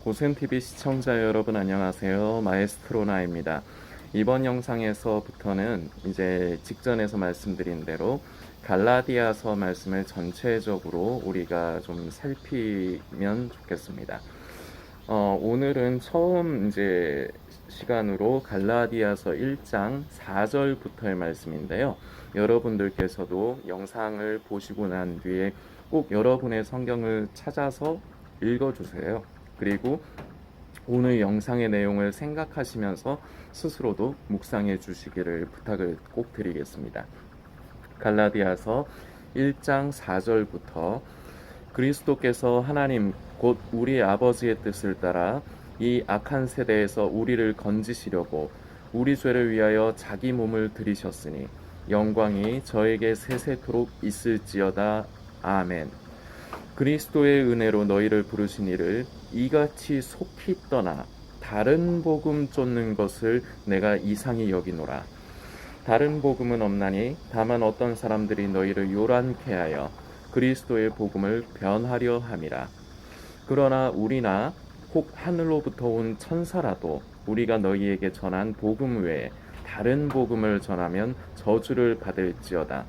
고센TV 시청자 여러분 안녕하세요. 마에스트로나입니다. 이번 영상에서부터는 이제 직전에서 말씀드린 대로 갈라디아서 말씀을 전체적으로 우리가 좀 살피면 좋겠습니다. 오늘은 처음 이제 시간으로 갈라디아서 1장 4절부터의 말씀인데요. 여러분들께서도 영상을 보시고 난 뒤에 꼭 여러분의 성경을 찾아서 읽어주세요. 그리고 오늘 영상의 내용을 생각하시면서 스스로도 묵상해 주시기를 부탁을 꼭 드리겠습니다. 갈라디아서 1장 4절부터 그리스도께서 하나님 곧 우리 아버지의 뜻을 따라 이 악한 세대에서 우리를 건지시려고 우리 죄를 위하여 자기 몸을 들이셨으니 영광이 저에게 세세토록 있을지어다. 아멘. 그리스도의 은혜로 너희를 부르신 이를 이같이 속히 떠나 다른 복음 쫓는 것을 내가 이상히 여기노라. 다른 복음은 없나니 다만 어떤 사람들이 너희를 요란케 하여 그리스도의 복음을 변하려 함이라. 그러나 우리나 혹 하늘로부터 온 천사라도 우리가 너희에게 전한 복음 외에 다른 복음을 전하면 저주를 받을지어다.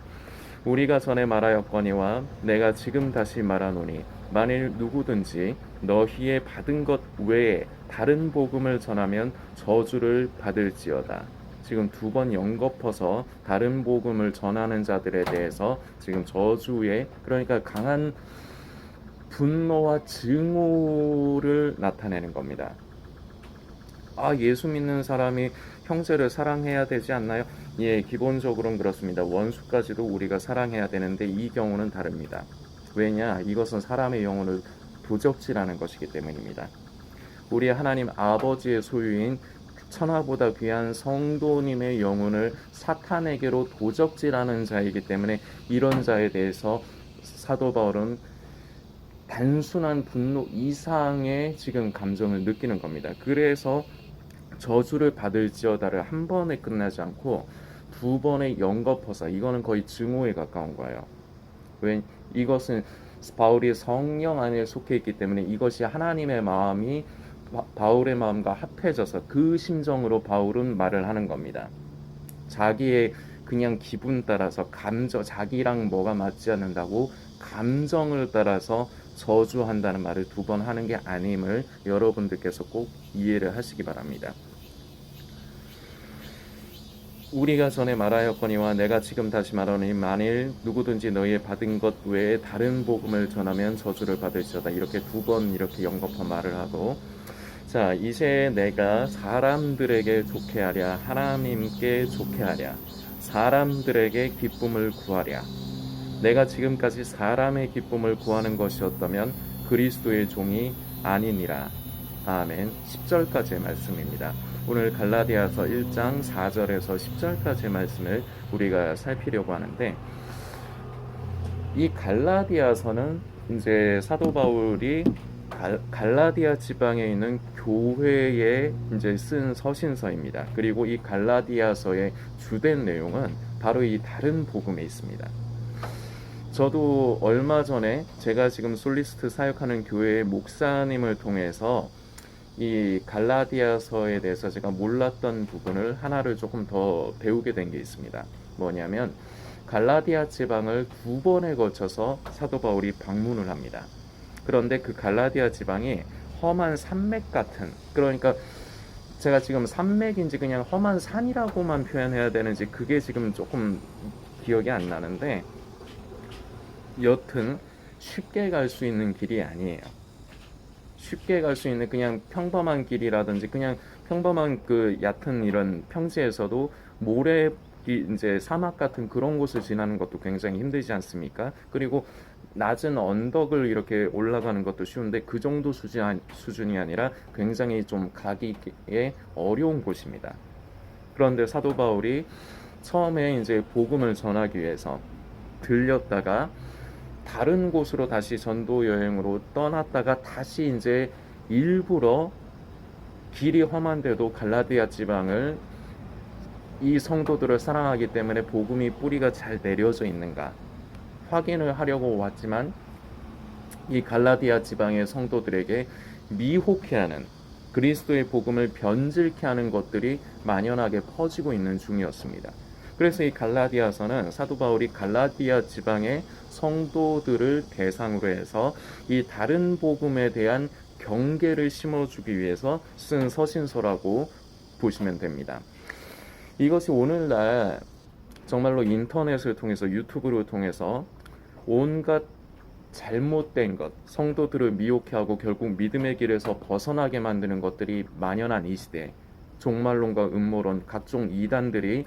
우리가 전에 말하였거니와 내가 지금 다시 말하노니 만일 누구든지 너희의 받은 것 외에 다른 복음을 전하면 저주를 받을지어다. 지금 두 번 연거퍼서 다른 복음을 전하는 자들에 대해서 지금 저주의, 그러니까 강한 분노와 증오를 나타내는 겁니다. 예수 믿는 사람이 형제를 사랑해야 되지 않나요? 예, 기본적으로는 그렇습니다. 원수까지도 우리가 사랑해야 되는데 이 경우는 다릅니다. 왜냐? 이것은 사람의 영혼을 도적질하는 것이기 때문입니다. 우리 하나님 아버지의 소유인 천하보다 귀한 성도님의 영혼을 사탄에게로 도적질하는 자이기 때문에 이런 자에 대해서 사도 바울은 단순한 분노 이상의 지금 감정을 느끼는 겁니다. 그래서 저주를 받을지어다를 한 번에 끝나지 않고 두 번의 연거퍼서, 이거는 거의 증오에 가까운 거예요. 왜? 이것은 바울이 성령 안에 속해 있기 때문에 이것이 하나님의 마음이 바울의 마음과 합해져서 그 심정으로 바울은 말을 하는 겁니다. 자기의 그냥 기분 따라서 자기랑 뭐가 맞지 않는다고 감정을 따라서 저주한다는 말을 두 번 하는 게 아님을 여러분들께서 꼭 이해를 하시기 바랍니다. 우리가 전에 말하였거니와 내가 지금 다시 말하노니 만일 누구든지 너희의 받은 것 외에 다른 복음을 전하면 저주를 받을지어다. 이렇게 두 번 이렇게 연거푸 말을 하고, 자, 이제 내가 사람들에게 좋게 하랴 하나님께 좋게 하랴 사람들에게 기쁨을 구하랴. 내가 지금까지 사람의 기쁨을 구하는 것이었다면 그리스도의 종이 아니니라. 아멘. 10절까지의 말씀입니다. 오늘 갈라디아서 1장 4절에서 10절까지의 말씀을 우리가 살피려고 하는데, 이 갈라디아서는 이제 사도 바울이 갈라디아 지방에 있는 교회에 이제 쓴 서신서입니다. 그리고 이 갈라디아서의 주된 내용은 바로 이 다른 복음에 있습니다. 저도 얼마 전에 제가 지금 솔리스트 사역하는 교회의 목사님을 통해서 이 갈라디아서에 대해서 제가 몰랐던 부분을 하나를 조금 더 배우게 된 게 있습니다. 뭐냐면 갈라디아 지방을 두 번에 걸쳐서 사도 바울이 방문을 합니다. 그런데 그 갈라디아 지방이 험한 산맥 같은, 그러니까 제가 지금 산맥인지 그냥 험한 산이라고만 표현해야 되는지 그게 지금 조금 기억이 안 나는데, 여튼 쉽게 갈 수 있는 길이 아니에요. 쉽게 갈 수 있는 그냥 평범한 길이라든지 그냥 평범한 그 얕은 이런 평지에서도 모래 이제 사막 같은 그런 곳을 지나는 것도 굉장히 힘들지 않습니까? 그리고 낮은 언덕을 이렇게 올라가는 것도 쉬운데 그 정도 수준이 아니라 굉장히 좀 가기에 어려운 곳입니다. 그런데 사도 바울이 처음에 이제 복음을 전하기 위해서 들렸다가 다른 곳으로 다시 전도 여행으로 떠났다가 다시 이제 일부러 길이 험한데도 갈라디아 지방을 이 성도들을 사랑하기 때문에 복음이 뿌리가 잘 내려져 있는가 확인을 하려고 왔지만 이 갈라디아 지방의 성도들에게 미혹해하는, 그리스도의 복음을 변질케 하는 것들이 만연하게 퍼지고 있는 중이었습니다. 그래서 이 갈라디아서는 사도 바울이 갈라디아 지방의 성도들을 대상으로 해서 이 다른 복음에 대한 경계를 심어주기 위해서 쓴 서신서라고 보시면 됩니다. 이것이 오늘날 정말로 인터넷을 통해서, 유튜브를 통해서 온갖 잘못된 것, 성도들을 미혹해 하고 결국 믿음의 길에서 벗어나게 만드는 것들이 만연한 이 시대, 종말론과 음모론, 각종 이단들이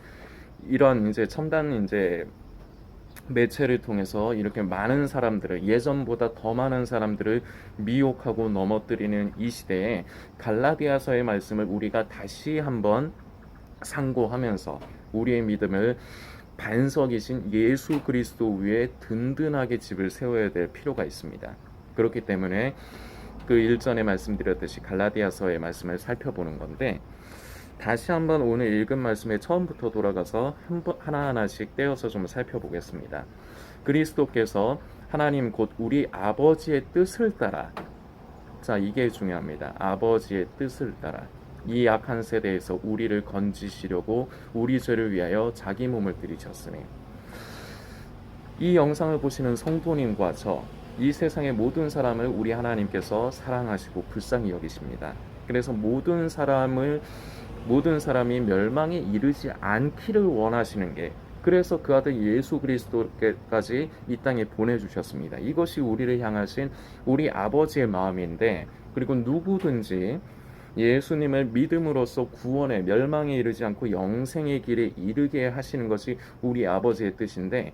이런 이제 첨단 이제 매체를 통해서 이렇게 많은 사람들을, 예전보다 더 많은 사람들을 미혹하고 넘어뜨리는 이 시대에 갈라디아서의 말씀을 우리가 다시 한번 상고하면서 우리의 믿음을 반석이신 예수 그리스도 위에 든든하게 집을 세워야 될 필요가 있습니다. 그렇기 때문에 그 일전에 말씀드렸듯이 갈라디아서의 말씀을 살펴보는 건데, 다시 한번 오늘 읽은 말씀에 처음부터 돌아가서 하나하나씩 떼어서 좀 살펴보겠습니다. 그리스도께서 하나님 곧 우리 아버지의 뜻을 따라, 자, 이게 중요합니다. 아버지의 뜻을 따라 이 악한 세대에서 우리를 건지시려고 우리 죄를 위하여 자기 몸을 들이셨으니, 이 영상을 보시는 성도님과 저, 이 세상의 모든 사람을 우리 하나님께서 사랑하시고 불쌍히 여기십니다. 그래서 모든 사람이 멸망에 이르지 않기를 원하시는 게, 그래서 그 아들 예수 그리스도께까지 이 땅에 보내주셨습니다. 이것이 우리를 향하신 우리 아버지의 마음인데, 그리고 누구든지 예수님을 믿음으로써 구원에, 멸망에 이르지 않고 영생의 길에 이르게 하시는 것이 우리 아버지의 뜻인데,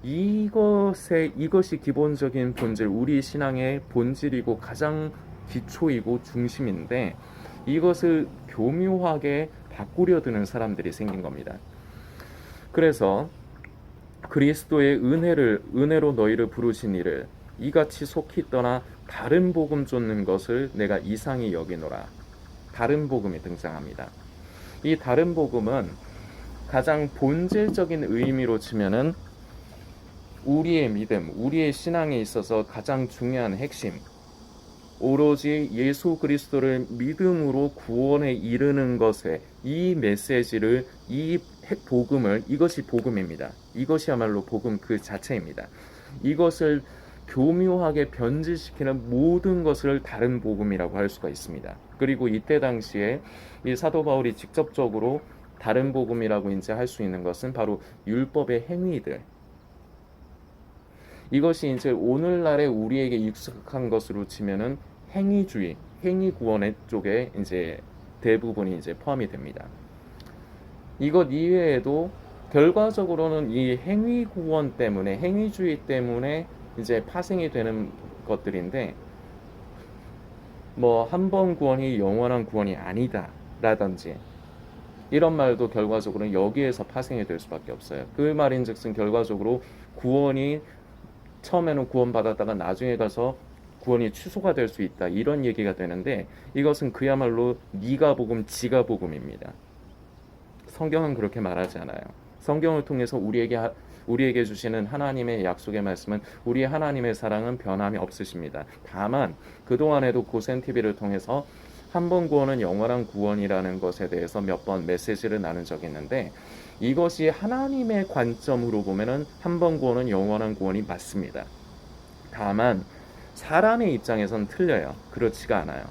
이것이 기본적인 본질, 우리 신앙의 본질이고 가장 기초이고 중심인데, 이것을 교묘하게 바꾸려 드는 사람들이 생긴 겁니다. 그래서 그리스도의 은혜로 너희를 부르신 이를 이같이 속히 떠나 다른 복음 쫓는 것을 내가 이상히 여기노라. 다른 복음이 등장합니다. 이 다른 복음은 가장 본질적인 의미로 치면은 우리의 믿음, 우리의 신앙에 있어서 가장 중요한 핵심, 오로지 예수 그리스도를 믿음으로 구원에 이르는 것에, 이 메시지를, 이 복음을, 이것이 복음입니다. 이것이야말로 복음 그 자체입니다. 이것을 교묘하게 변질시키는 모든 것을 다른 복음이라고 할 수가 있습니다. 그리고 이때 당시에 이 사도 바울이 직접적으로 다른 복음이라고 이제 할 수 있는 것은 바로 율법의 행위들, 이것이 이제 오늘날의 우리에게 익숙한 것으로 치면은 행위주의, 행위구원의 쪽에 이제 대부분이 이제 포함이 됩니다. 이것 이외에도 결과적으로는 이 행위구원 때문에, 행위주의 때문에 이제 파생이 되는 것들인데, 뭐 한 번 구원이 영원한 구원이 아니다 라든지 이런 말도 결과적으로는 여기에서 파생이 될 수밖에 없어요. 그 말인즉슨 결과적으로 구원이 처음에는 구원받았다가 나중에 가서 구원이 취소가 될 수 있다, 이런 얘기가 되는데, 이것은 그야말로 네가 복음 지가 복음입니다. 성경은 그렇게 말하지 않아요. 성경을 통해서 우리에게 주시는 하나님의 약속의 말씀은, 우리 하나님의 사랑은 변함이 없으십니다. 다만 그동안에도 고센TV를 통해서 한 번 구원은 영원한 구원이라는 것에 대해서 몇 번 메시지를 나눈 적이 있는데, 이것이 하나님의 관점으로 보면은 한 번 구원은 영원한 구원이 맞습니다. 다만 사람의 입장에서는 틀려요. 그렇지가 않아요.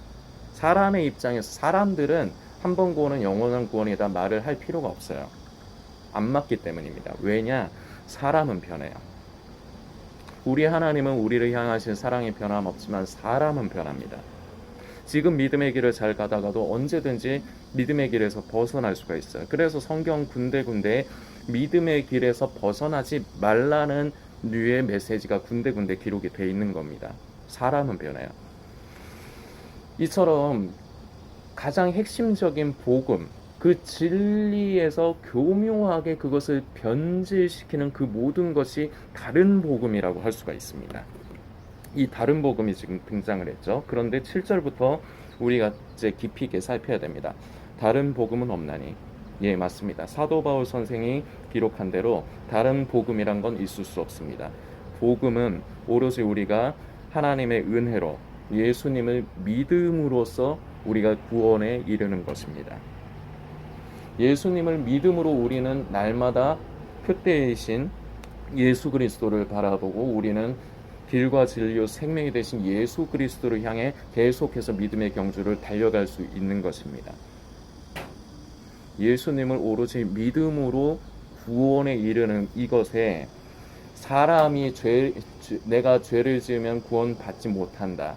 사람의 입장에서, 사람들은 한 번 구원은 영원한 구원이다 말을 할 필요가 없어요. 안 맞기 때문입니다. 왜냐? 사람은 변해요. 우리 하나님은 우리를 향하신 사랑이 변함없지만 사람은 변합니다. 지금 믿음의 길을 잘 가다가도 언제든지 믿음의 길에서 벗어날 수가 있어요. 그래서 성경 군데군데 믿음의 길에서 벗어나지 말라는 류의 메시지가 군데군데 기록이 되어 있는 겁니다. 사람은 변해요. 이처럼 가장 핵심적인 복음, 그 진리에서 교묘하게 그것을 변질시키는 그 모든 것이 다른 복음이라고 할 수가 있습니다. 이 다른 복음이 지금 등장을 했죠. 그런데 7절부터 우리가 이제 깊이 있게 살펴야 됩니다. 다른 복음은 없나니. 예, 맞습니다. 사도 바울 선생이 기록한 대로 다른 복음이란 건 있을 수 없습니다. 복음은 오로지 우리가 하나님의 은혜로 예수님을 믿음으로써 우리가 구원에 이르는 것입니다. 예수님을 믿음으로 우리는 날마다 표대이신 예수 그리스도를 바라보고 우리는 길과 진리요 생명이 되신 예수 그리스도를 향해 계속해서 믿음의 경주를 달려갈 수 있는 것입니다. 예수님을 오로지 믿음으로 구원에 이르는 이것에 사람이 내가 죄를 지으면 구원받지 못한다.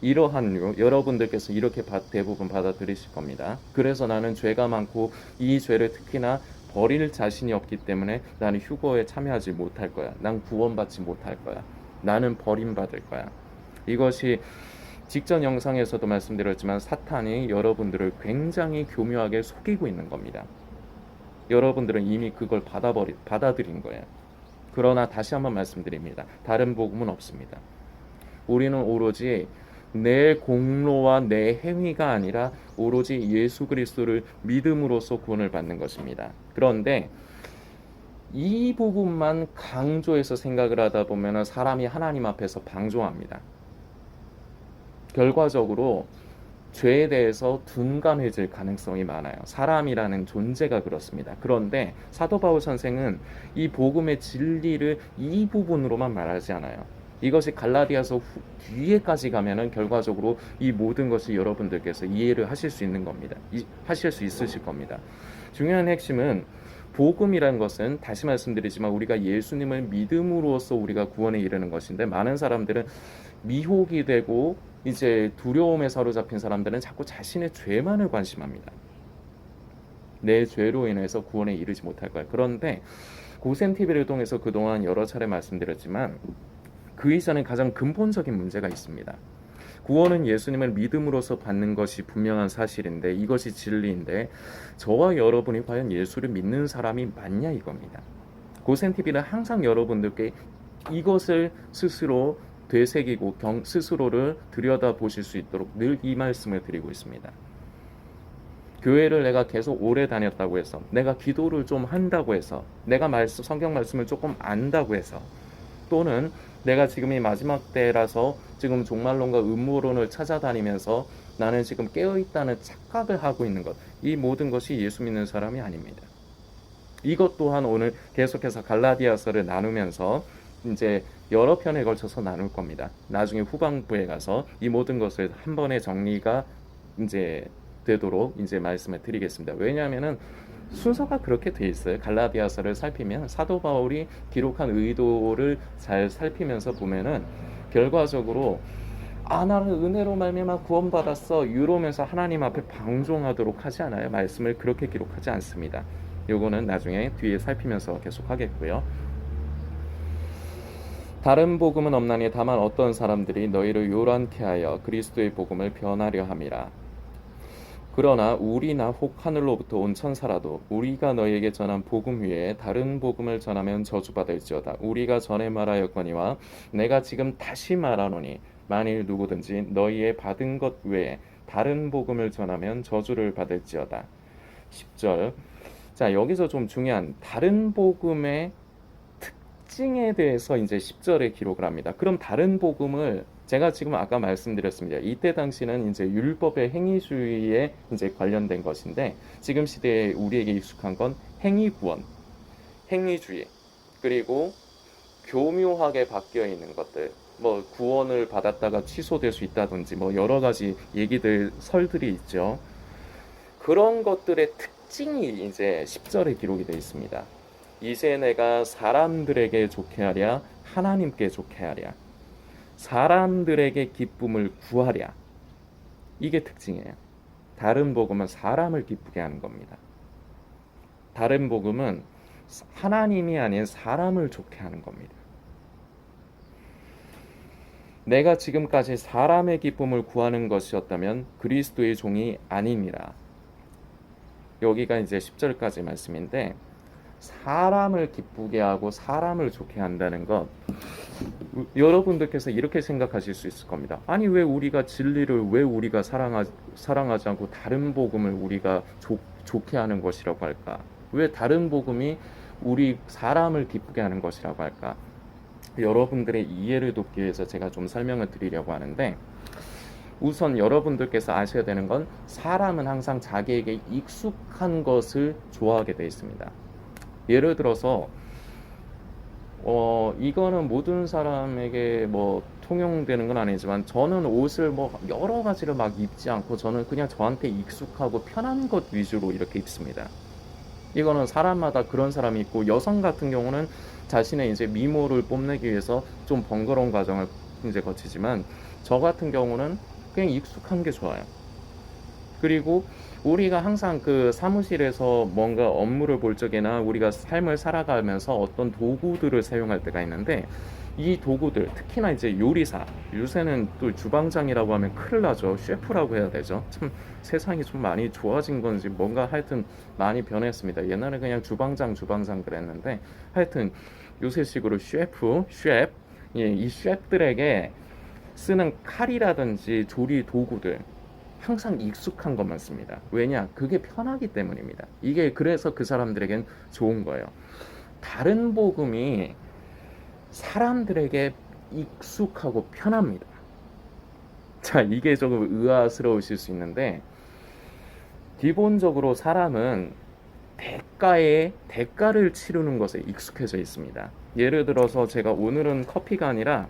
이러한 여러분들께서 이렇게 대부분 받아들이실 겁니다. 그래서 나는 죄가 많고 이 죄를 특히나 버릴 자신이 없기 때문에 나는 휴거에 참여하지 못할 거야. 난 구원받지 못할 거야. 나는 버림받을 거야. 이것이 직전 영상에서도 말씀드렸지만 사탄이 여러분들을 굉장히 교묘하게 속이고 있는 겁니다. 여러분들은 이미 그걸 받아들인 거예요. 그러나 다시 한번 말씀드립니다. 다른 복음은 없습니다. 우리는 오로지 내 공로와 내 행위가 아니라 오로지 예수 그리스도를 믿음으로써 구원을 받는 것입니다. 그런데 이 부분만 강조해서 생각을 하다 보면 사람이 하나님 앞에서 방종합니다. 결과적으로 죄에 대해서 둔감해질 가능성이 많아요. 사람이라는 존재가 그렇습니다. 그런데 사도 바울 선생은 이 복음의 진리를 이 부분으로만 말하지 않아요. 이것이 갈라디아서 뒤에까지 가면은 결과적으로 이 모든 것을 여러분들께서 이해를 하실 수 있는 겁니다. 하실 수 있으실 겁니다. 중요한 핵심은 복음이라는 것은 다시 말씀드리지만 우리가 예수님을 믿음으로써 우리가 구원에 이르는 것인데 많은 사람들은 미혹이 되고 이제 두려움에 사로잡힌 사람들은 자꾸 자신의 죄만을 관심합니다. 내 죄로 인해서 구원에 이르지 못할 거야. 그런데 고센TV를 통해서 그동안 여러 차례 말씀드렸지만 그 이전에 가장 근본적인 문제가 있습니다. 구원은 예수님을 믿음으로써 받는 것이 분명한 사실인데 이것이 진리인데 저와 여러분이 과연 예수를 믿는 사람이 맞냐 이겁니다. 고센TV는 항상 여러분들께 이것을 스스로 되새기고 스스로를 들여다보실 수 있도록 늘 이 말씀을 드리고 있습니다. 교회를 내가 계속 오래 다녔다고 해서 내가 기도를 좀 한다고 해서 내가 성경 말씀을 조금 안다고 해서 또는 내가 지금 이 마지막 때라서 지금 종말론과 음모론을 찾아다니면서 나는 지금 깨어있다는 착각을 하고 있는 것, 이 모든 것이 예수 믿는 사람이 아닙니다. 이것 또한 오늘 계속해서 갈라디아서를 나누면서 이제 여러 편에 걸쳐서 나눌 겁니다. 나중에 후반부에 가서 이 모든 것을 한 번에 정리가 이제 되도록 이제 말씀을 드리겠습니다. 왜냐하면은 순서가 그렇게 돼 있어요. 갈라디아서를 살피면 사도 바울이 기록한 의도를 잘 살피면서 보면은 결과적으로 나는 은혜로 말미암아 구원받았어 이러면서 하나님 앞에 방종하도록 하지 않아요. 말씀을 그렇게 기록하지 않습니다. 요거는 나중에 뒤에 살피면서 계속 하겠고요. 다른 복음은 없나니 다만 어떤 사람들이 너희를 요란케 하여 그리스도의 복음을 변하려 함이라. 그러나 우리나 혹 하늘로부터 온 천사라도 우리가 너희에게 전한 복음 위에 다른 복음을 전하면 저주받을지어다. 우리가 전에 말하였거니와 내가 지금 다시 말하노니 만일 누구든지 너희의 받은 것 외에 다른 복음을 전하면 저주를 받을지어다. 10절. 자, 여기서 좀 중요한 다른 복음의 특징에 대해서 이제 10절에 기록을 합니다. 그럼 다른 복음을 제가 지금 아까 말씀드렸습니다. 이때 당시는 이제 율법의 행위주의에 이제 관련된 것인데 지금 시대에 우리에게 익숙한 건 행위구원, 행위주의, 그리고 교묘하게 바뀌어 있는 것들, 뭐 구원을 받았다가 취소될 수 있다든지 뭐 여러 가지 얘기들, 설들이 있죠. 그런 것들의 특징이 이제 10절에 기록이 되어 있습니다. 이제 내가 사람들에게 좋게 하랴 하나님께 좋게 하랴 사람들에게 기쁨을 구하랴. 이게 특징이에요. 다른 복음은 사람을 기쁘게 하는 겁니다. 다른 복음은 하나님이 아닌 사람을 좋게 하는 겁니다. 내가 지금까지 사람의 기쁨을 구하는 것이었다면 그리스도의 종이 아니니라. 여기가 이제 10절까지 말씀인데 사람을 기쁘게 하고 사람을 좋게 한다는 것, 여러분들께서 이렇게 생각하실 수 있을 겁니다. 아니 왜 우리가 진리를 왜 우리가 사랑하지 않고 다른 복음을 우리가 좋게 하는 것이라고 할까? 왜 다른 복음이 우리 사람을 기쁘게 하는 것이라고 할까? 여러분들의 이해를 돕기 위해서 제가 좀 설명을 드리려고 하는데 우선 여러분들께서 아셔야 되는 건 사람은 항상 자기에게 익숙한 것을 좋아하게 되어 있습니다. 예를 들어서 이거는 모든 사람에게 뭐 통용되는 건 아니지만 저는 옷을 뭐 여러 가지를 막 입지 않고 저는 그냥 저한테 익숙하고 편한 것 위주로 이렇게 입습니다. 이거는 사람마다 그런 사람이 있고, 여성 같은 경우는 자신의 이제 미모를 뽐내기 위해서 좀 번거로운 과정을 이제 거치지만, 저 같은 경우는 그냥 익숙한 게 좋아요. 그리고 우리가 항상 그 사무실에서 뭔가 업무를 볼 적이나 우리가 삶을 살아가면서 어떤 도구들을 사용할 때가 있는데, 이 도구들, 특히나 이제 요리사, 요새는 또 주방장이라고 하면 큰일 나죠. 셰프라고 해야 되죠. 참 세상이 좀 많이 좋아진 건지 뭔가 하여튼 많이 변했습니다. 옛날에 그냥 주방장 그랬는데, 하여튼 요새식으로 셰프, 예, 이 셰프들에게 쓰는 칼이라든지 조리 도구들 항상 익숙한 것만 씁니다. 왜냐? 그게 편하기 때문입니다. 이게 그래서 그 사람들에겐 좋은 거예요. 다른 복음이 사람들에게 익숙하고 편합니다. 자, 이게 조금 의아스러우실 수 있는데, 기본적으로 사람은 대가를 치르는 것에 익숙해져 있습니다. 예를 들어서 제가 오늘은 커피가 아니라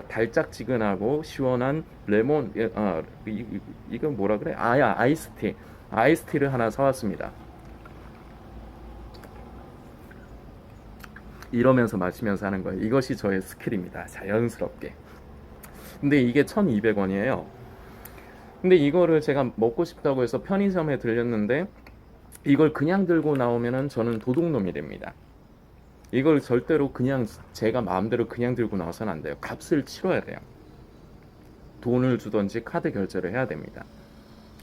달짝지근하고 시원한 레몬, 이건 뭐라 그래? 아이스티를 하나 사왔습니다. 이러면서 마시면서 하는 거예요. 이것이 저의 스킬입니다. 자연스럽게. 근데 이게 1,200원이에요. 근데 이거를 제가 먹고 싶다고 해서 편의점에 들렸는데, 이걸 그냥 들고 나오면은 저는 도둑놈이 됩니다. 이걸 절대로 그냥 제가 마음대로 그냥 들고 나와서는 안 돼요. 값을 치러야 돼요. 돈을 주든지 카드 결제를 해야 됩니다.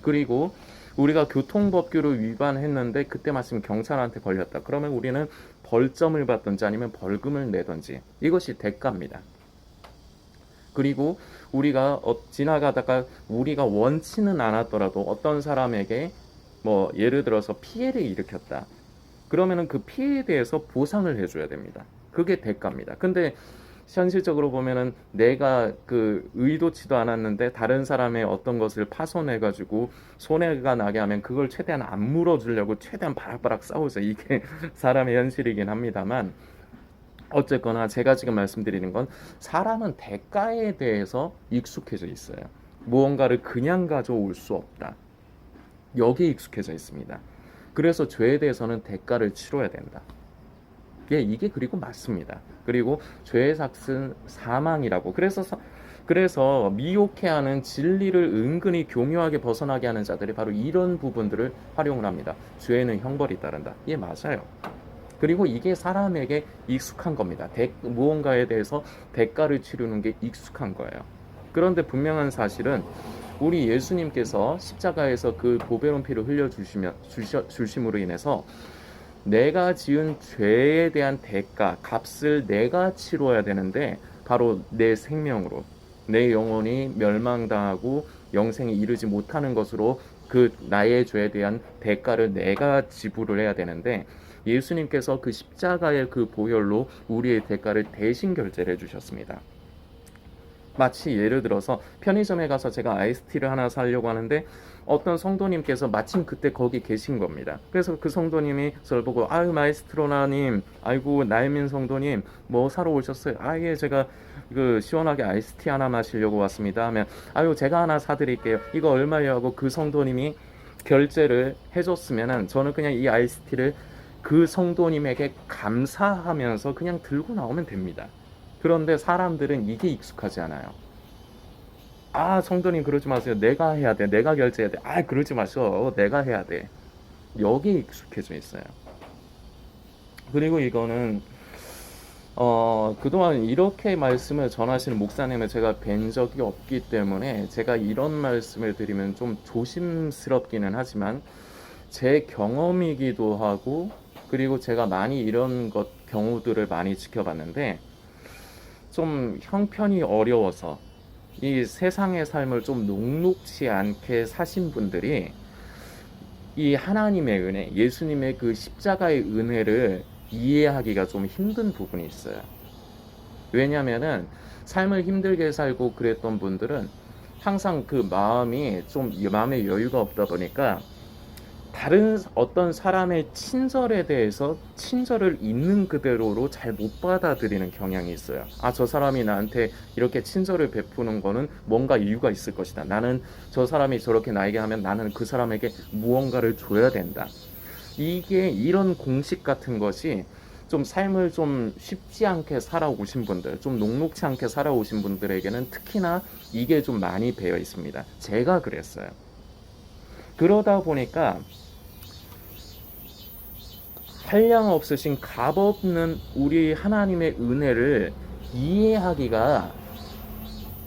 그리고 우리가 교통법규를 위반했는데 그때 마침 경찰한테 걸렸다. 그러면 우리는 벌점을 받든지 아니면 벌금을 내든지, 이것이 대가입니다. 그리고 우리가 지나가다가 우리가 원치는 않았더라도 어떤 사람에게 뭐 예를 들어서 피해를 일으켰다. 그러면은 그 피해에 대해서 보상을 해줘야 됩니다. 그게 대가입니다. 근데 현실적으로 보면은 내가 그 의도치도 않았는데 다른 사람의 어떤 것을 파손해가지고 손해가 나게 하면 그걸 최대한 안 물어주려고 최대한 바락바락 싸우죠. 이게 사람의 현실이긴 합니다만, 어쨌거나 제가 지금 말씀드리는 건 사람은 대가에 대해서 익숙해져 있어요. 무언가를 그냥 가져올 수 없다. 여기에 익숙해져 있습니다. 그래서 죄에 대해서는 대가를 치러야 된다. 예, 이게 그리고 맞습니다. 그리고 죄의 삭은 사망이라고. 그래서 미혹해하는 진리를 은근히 교묘하게 벗어나게 하는 자들이 바로 이런 부분들을 활용을 합니다. 죄에는 형벌이 따른다. 예, 맞아요. 그리고 이게 사람에게 익숙한 겁니다. 무언가에 대해서 대가를 치르는 게 익숙한 거예요. 그런데 분명한 사실은 우리 예수님께서 십자가에서 그 보배로운 피를 주심으로 인해서 내가 지은 죄에 대한 대가, 값을 내가 치러야 되는데, 바로 내 생명으로, 내 영혼이 멸망당하고 영생에 이르지 못하는 것으로 그 나의 죄에 대한 대가를 내가 지불을 해야 되는데, 예수님께서 그 십자가의 그 보혈로 우리의 대가를 대신 결제를 해주셨습니다. 마치 예를 들어서 편의점에 가서 제가 아이스티를 하나 사려고 하는데 어떤 성도님께서 마침 그때 거기 계신 겁니다. 그래서 그 성도님이 저를 보고, 아유 마에스트로나님, 아이고 나혜민 성도님, 뭐 사러 오셨어요? 예, 제가 그 시원하게 아이스티 하나 마시려고 왔습니다 하면, 아유 제가 하나 사드릴게요. 이거 얼마예요? 하고 그 성도님이 결제를 해줬으면은 저는 그냥 이 아이스티를 그 성도님에게 감사하면서 그냥 들고 나오면 됩니다. 그런데 사람들은 이게 익숙하지 않아요. 성도님 그러지 마세요. 내가 해야 돼. 내가 결제해야 돼. 그러지 마셔. 내가 해야 돼. 여기에 익숙해져 있어요. 그리고 이거는 그동안 이렇게 말씀을 전하시는 목사님을 제가 뵌 적이 없기 때문에 제가 이런 말씀을 드리면 좀 조심스럽기는 하지만, 제 경험이기도 하고, 그리고 제가 많이 이런 경우들을 많이 지켜봤는데, 좀 형편이 어려워서 이 세상의 삶을 좀 녹록치 않게 사신 분들이 이 하나님의 은혜, 예수님의 그 십자가의 은혜를 이해하기가 좀 힘든 부분이 있어요. 왜냐하면은 삶을 힘들게 살고 그랬던 분들은 항상 그 마음이 좀 마음의 여유가 없다 보니까 다른 어떤 사람의 친절에 대해서 친절을 있는 그대로로 잘 못 받아들이는 경향이 있어요. 아, 저 사람이 나한테 이렇게 친절을 베푸는 거는 뭔가 이유가 있을 것이다. 나는 저 사람이 저렇게 나에게 하면 나는 그 사람에게 무언가를 줘야 된다. 이게 이런 공식 같은 것이 좀 삶을 좀 쉽지 않게 살아오신 분들, 좀 녹록치 않게 살아오신 분들에게는 특히나 이게 좀 많이 배어 있습니다. 제가 그랬어요. 그러다 보니까 한량 없으신 값없는 우리 하나님의 은혜를 이해하기가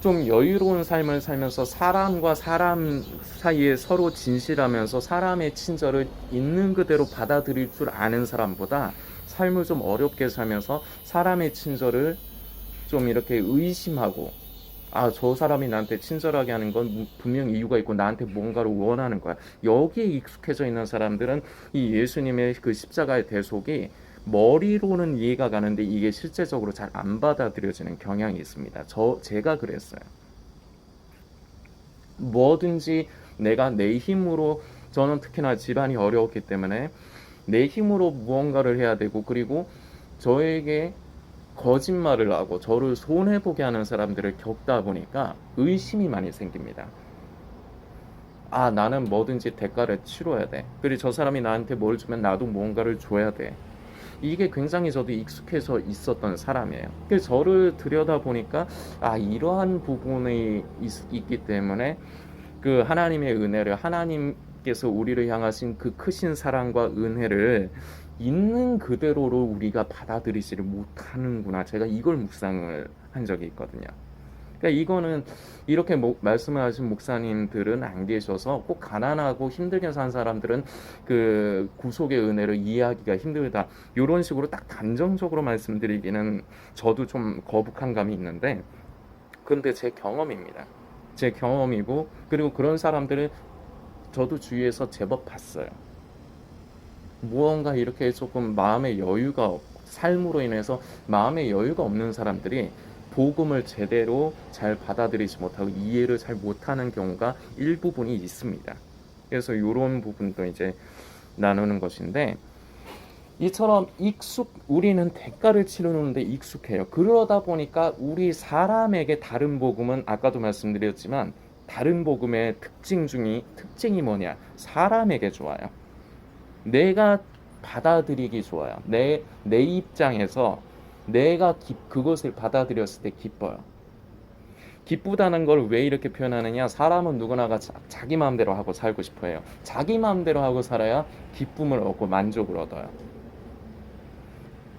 좀 여유로운 삶을 살면서 사람과 사람 사이에 서로 진실하면서 사람의 친절을 있는 그대로 받아들일 줄 아는 사람보다 삶을 좀 어렵게 살면서 사람의 친절을 좀 이렇게 의심하고, 아, 저 사람이 나한테 친절하게 하는 건 분명 이유가 있고 나한테 뭔가를 원하는 거야. 여기에 익숙해져 있는 사람들은 이 예수님의 그 십자가의 대속이 머리로는 이해가 가는데 이게 실제적으로 잘 안 받아들여지는 경향이 있습니다. 제가 그랬어요. 뭐든지 내가 내 힘으로, 저는 특히나 집안이 어려웠기 때문에 내 힘으로 무언가를 해야 되고, 그리고 저에게 거짓말을 하고 저를 손해보게 하는 사람들을 겪다 보니까 의심이 많이 생깁니다. 아, 나는 뭐든지 대가를 치러야 돼. 그리고 저 사람이 나한테 뭘 주면 나도 무언가를 줘야 돼. 이게 굉장히 저도 익숙해서 있었던 사람이에요. 그래서 저를 들여다보니까 아, 이러한 부분이 있기 때문에 그 하나님의 은혜를, 하나님께서 우리를 향하신 그 크신 사랑과 은혜를 있는 그대로로 우리가 받아들이지를 못하는구나. 제가 이걸 묵상을 한 적이 있거든요. 그러니까 이거는 이렇게 말씀을 하신 목사님들은 안 계셔서 꼭 가난하고 힘들게 산 사람들은 그 구속의 은혜를 이해하기가 힘들다, 이런 식으로 딱 단정적으로 말씀드리기는 저도 좀 거북한 감이 있는데, 근데 제 경험입니다. 제 경험이고, 그리고 그런 사람들을 저도 주위에서 제법 봤어요. 무언가 이렇게 조금 마음의 여유가 삶으로 인해서 마음의 여유가 없는 사람들이 복음을 제대로 잘 받아들이지 못하고 이해를 잘 못하는 경우가 일부분이 있습니다. 그래서 이런 부분도 이제 나누는 것인데, 이처럼 우리는 대가를 치르는데 익숙해요. 그러다 보니까 우리 사람에게 다른 복음은, 아까도 말씀드렸지만 다른 복음의 특징이 뭐냐? 사람에게 좋아요. 내가 받아들이기 좋아요. 내 입장에서 내가 그것을 받아들였을 때 기뻐요. 기쁘다는 걸 왜 이렇게 표현하느냐? 사람은 누구나가 자기 마음대로 하고 살고 싶어 해요. 자기 마음대로 하고 살아야 기쁨을 얻고 만족을 얻어요.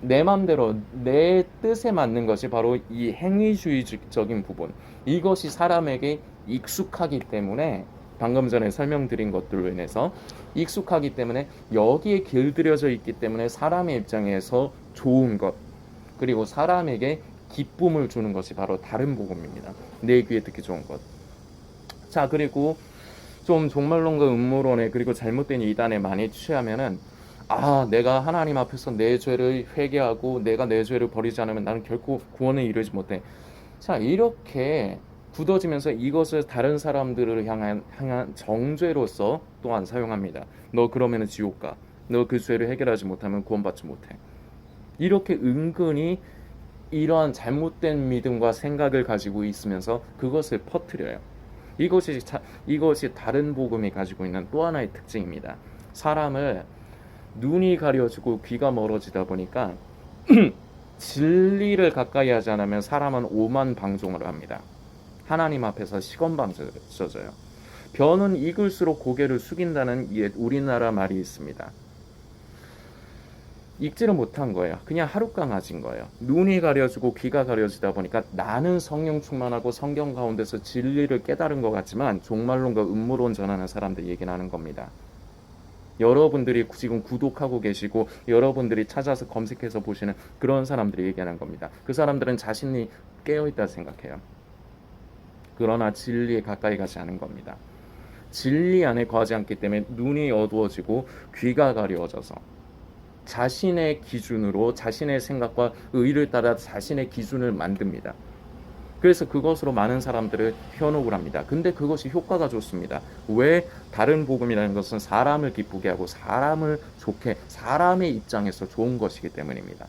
내 마음대로 내 뜻에 맞는 것이 바로 이 행위주의적인 부분, 이것이 사람에게 익숙하기 때문에, 방금 전에 설명드린 것들로 인해서 익숙하기 때문에 여기에 길들여져 있기 때문에 사람의 입장에서 좋은 것, 그리고 사람에게 기쁨을 주는 것이 바로 다른 복음입니다. 내 귀에 듣기 좋은 것. 자, 그리고 좀 종말론과 음모론에, 그리고 잘못된 이단에 많이 취하면은, 아, 내가 하나님 앞에서 내 죄를 회개하고 내가 내 죄를 버리지 않으면 나는 결코 구원에 이르지 못해. 자, 이렇게 굳어지면서 이것을 다른 사람들을 향한 정죄로서 또한 사용합니다. 너 그러면은 지옥 가. 너 그 죄를 해결하지 못하면 구원받지 못해. 이렇게 은근히 이러한 잘못된 믿음과 생각을 가지고 있으면서 그것을 퍼뜨려요. 이것이 다른 복음이 가지고 있는 또 하나의 특징입니다. 사람을 눈이 가려지고 귀가 멀어지다 보니까 진리를 가까이 하지 않으면 사람은 오만 방종을 합니다. 하나님 앞에서 시건방져져요. 변은 익을수록 고개를 숙인다는 옛 우리나라 말이 있습니다. 읽지를 못한 거예요. 그냥 하룻강아지인 거예요. 눈이 가려지고 귀가 가려지다 보니까 나는 성령 충만하고 성경 가운데서 진리를 깨달은 것 같지만 종말론과 음모론 전하는 사람들 얘기는 하는 겁니다. 여러분들이 지금 구독하고 계시고 여러분들이 찾아서 검색해서 보시는 그런 사람들이 얘기하는 겁니다. 그 사람들은 자신이 깨어있다 생각해요. 그러나 진리에 가까이 가지 않은 겁니다. 진리 안에 거하지 않기 때문에 눈이 어두워지고 귀가 가려워져서 자신의 기준으로, 자신의 생각과 의를 따라 자신의 기준을 만듭니다. 그래서 그것으로 많은 사람들을 현혹을 합니다. 근데 그것이 효과가 좋습니다. 왜? 다른 복음이라는 것은 사람을 기쁘게 하고 사람을 좋게, 사람의 입장에서 좋은 것이기 때문입니다.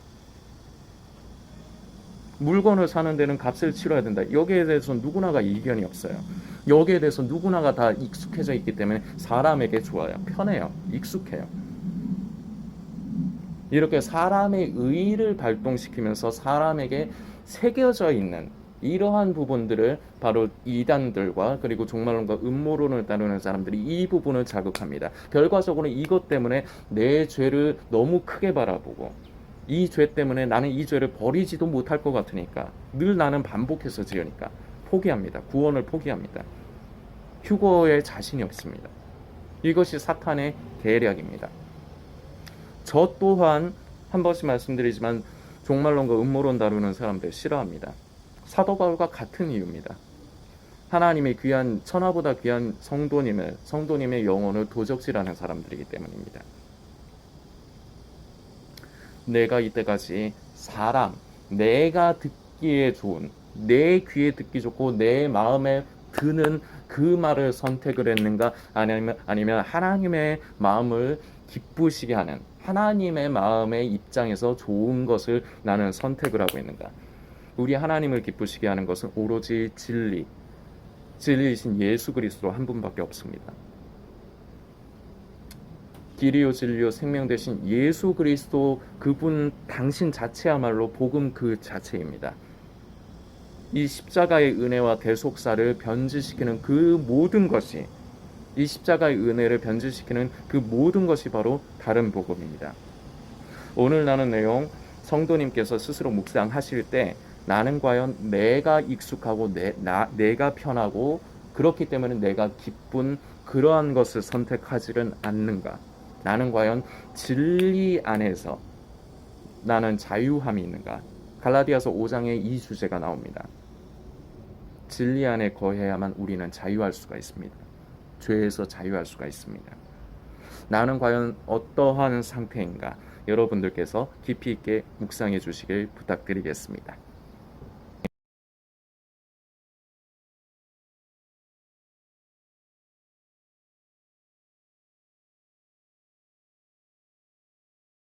물건을 사는 데는 값을 치러야 된다. 여기에 대해서 누구나가 이견이 없어요. 여기에 대해서 누구나가 다 익숙해져 있기 때문에 사람에게 좋아요. 편해요. 익숙해요. 이렇게 사람의 의의를 발동시키면서 사람에게 새겨져 있는 이러한 부분들을 바로 이단들과 그리고 종말론과 음모론을 따르는 사람들이 이 부분을 자극합니다. 결과적으로 이것 때문에 내 죄를 너무 크게 바라보고 이 죄 때문에 나는 이 죄를 버리지도 못할 것 같으니까 늘 나는 반복해서 지으니까 포기합니다. 구원을 포기합니다. 휴거에 자신이 없습니다. 이것이 사탄의 계략입니다. 저 또한 한 번씩 말씀드리지만 종말론과 음모론 다루는 사람들 싫어합니다. 사도 바울과 같은 이유입니다. 하나님의 귀한 천하보다 귀한 성도님의 영혼을 도적질하는 사람들이기 때문입니다. 내가 이때까지 내가 듣기에 좋은, 내 귀에 듣기 좋고 내 마음에 드는 그 말을 선택을 했는가, 아니면 하나님의 마음을 기쁘시게 하는 하나님의 마음의 입장에서 좋은 것을 나는 선택을 하고 있는가. 우리 하나님을 기쁘시게 하는 것은 오로지 진리이신 예수 그리스도 한 분밖에 없습니다. 길이요 진리요 생명 되신 예수 그리스도 그분 당신 자체야말로 복음 그 자체입니다. 이 십자가의 은혜와 대속사를 변질시키는 그 모든 것이, 이 십자가의 은혜를 변질시키는 그 모든 것이 바로 다른 복음입니다. 오늘 나눈 내용 성도님께서 스스로 묵상하실 때 나는 과연 내가 익숙하고 내가 편하고 그렇기 때문에 내가 기쁜 그러한 것을 선택하지는 않는가? 나는 과연 진리 안에서 나는 자유함이 있는가? 갈라디아서 5장에 이 주제가 나옵니다. 진리 안에 거해야만 우리는 자유할 수가 있습니다. 죄에서 자유할 수가 있습니다. 나는 과연 어떠한 상태인가? 여러분들께서 깊이 있게 묵상해 주시길 부탁드리겠습니다.